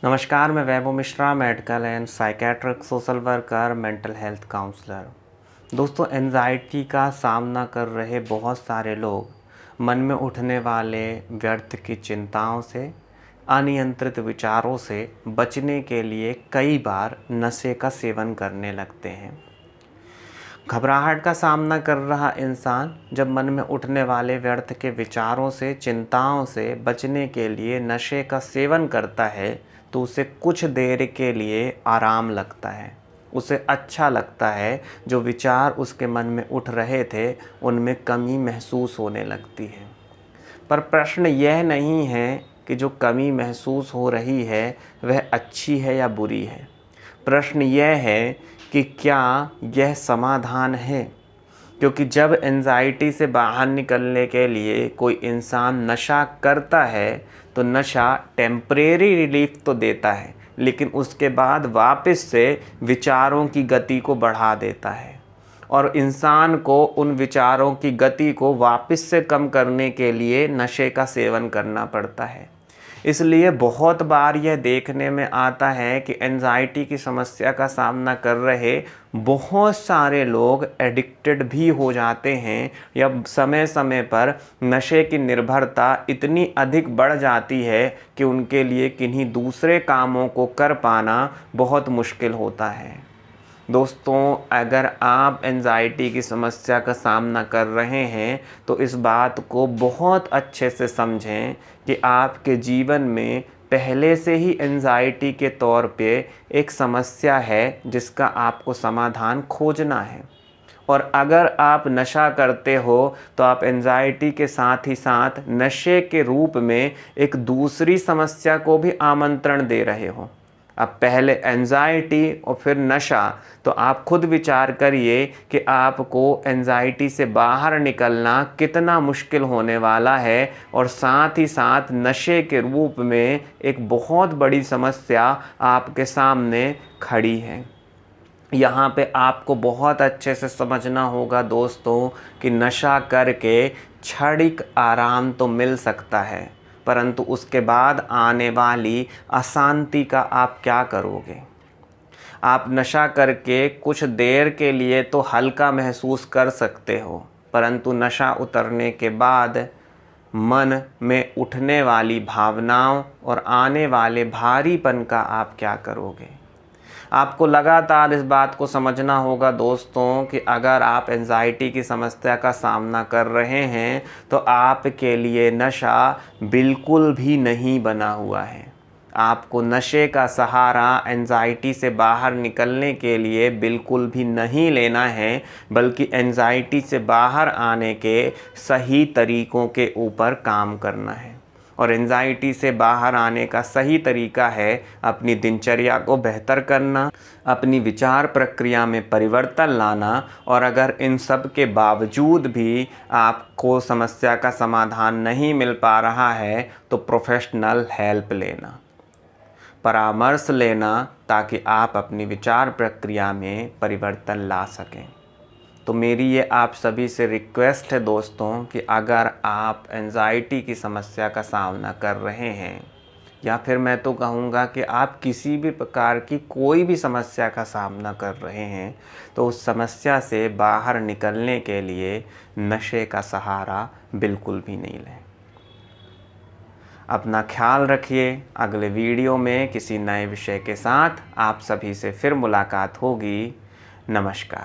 नमस्कार, मैं Vaibhav Mishra, medical and psychiatric social worker, mental health counsellor. दोस्तों, एंजाइटी का सामना कर रहे बहुत सारे लोग मन में उठने वाले व्यर्थ की चिंताओं से, अनियंत्रित विचारों से बचने के लिए कई बार नशे का सेवन करने लगते हैं। घबराहट का सामना कर रहा इंसान जब मन में उठने वाले व्यर्थ के विचारों से, चिंताओं से बचने के लिए नशे का सेवन करता है तो उसे कुछ देर के लिए आराम लगता है, उसे अच्छा लगता है। जो विचार उसके मन में उठ रहे थे उनमें कमी महसूस होने लगती है। पर प्रश्न यह नहीं है कि जो कमी महसूस हो रही है वह अच्छी है या बुरी है। प्रश्न यह है कि क्या यह समाधान है। क्योंकि जब एंजाइटी से बाहर निकलने के लिए कोई इंसान नशा करता है तो नशा टेम्परेरी रिलीफ तो देता है, लेकिन उसके बाद वापस से विचारों की गति को बढ़ा देता है और इंसान को उन विचारों की गति को वापस से कम करने के लिए नशे का सेवन करना पड़ता है। इसलिए बहुत बार यह देखने में आता है कि एंजाइटी की समस्या का सामना कर रहे बहुत सारे लोग एडिक्टेड भी हो जाते हैं या समय समय पर नशे की निर्भरता इतनी अधिक बढ़ जाती है कि उनके लिए किन्हीं दूसरे कामों को कर पाना बहुत मुश्किल होता है। दोस्तों, अगर आप एंजाइटी की समस्या का सामना कर रहे हैं तो इस बात को बहुत अच्छे से समझें कि आपके जीवन में पहले से ही एंजाइटी के तौर पे एक समस्या है जिसका आपको समाधान खोजना है। और अगर आप नशा करते हो तो आप एंजाइटी के साथ ही साथ नशे के रूप में एक दूसरी समस्या को भी आमंत्रण दे रहे हो। अब पहले एंजाइटी और फिर नशा, तो आप खुद विचार करिए कि आपको एंजाइटी से बाहर निकलना कितना मुश्किल होने वाला है और साथ ही साथ नशे के रूप में एक बहुत बड़ी समस्या आपके सामने खड़ी है। यहाँ पे आपको बहुत अच्छे से समझना होगा दोस्तों कि नशा करके क्षणिक आराम तो मिल सकता है, परंतु उसके बाद आने वाली अशांति का आप क्या करोगे। आप नशा करके कुछ देर के लिए तो हल्का महसूस कर सकते हो, परंतु नशा उतरने के बाद मन में उठने वाली भावनाओं और आने वाले भारीपन का आप क्या करोगे। आपको लगातार इस बात को समझना होगा दोस्तों कि अगर आप एंजाइटी की समस्या का सामना कर रहे हैं तो आपके लिए नशा बिल्कुल भी नहीं बना हुआ है। आपको नशे का सहारा एंजाइटी से बाहर निकलने के लिए बिल्कुल भी नहीं लेना है, बल्कि एंजाइटी से बाहर आने के सही तरीकों के ऊपर काम करना है। और एंजाइटी से बाहर आने का सही तरीका है अपनी दिनचर्या को बेहतर करना, अपनी विचार प्रक्रिया में परिवर्तन लाना, और अगर इन सब के बावजूद भी आपको समस्या का समाधान नहीं मिल पा रहा है तो प्रोफेशनल हेल्प लेना, परामर्श लेना, ताकि आप अपनी विचार प्रक्रिया में परिवर्तन ला सकें। तो मेरी ये आप सभी से रिक्वेस्ट है दोस्तों कि अगर आप एंजाइटी की समस्या का सामना कर रहे हैं या फिर मैं तो कहूँगा कि आप किसी भी प्रकार की कोई भी समस्या का सामना कर रहे हैं तो उस समस्या से बाहर निकलने के लिए नशे का सहारा बिल्कुल भी नहीं लें। अपना ख्याल रखिए। अगले वीडियो में किसी नए विषय के साथ आप सभी से फिर मुलाकात होगी। नमस्कार।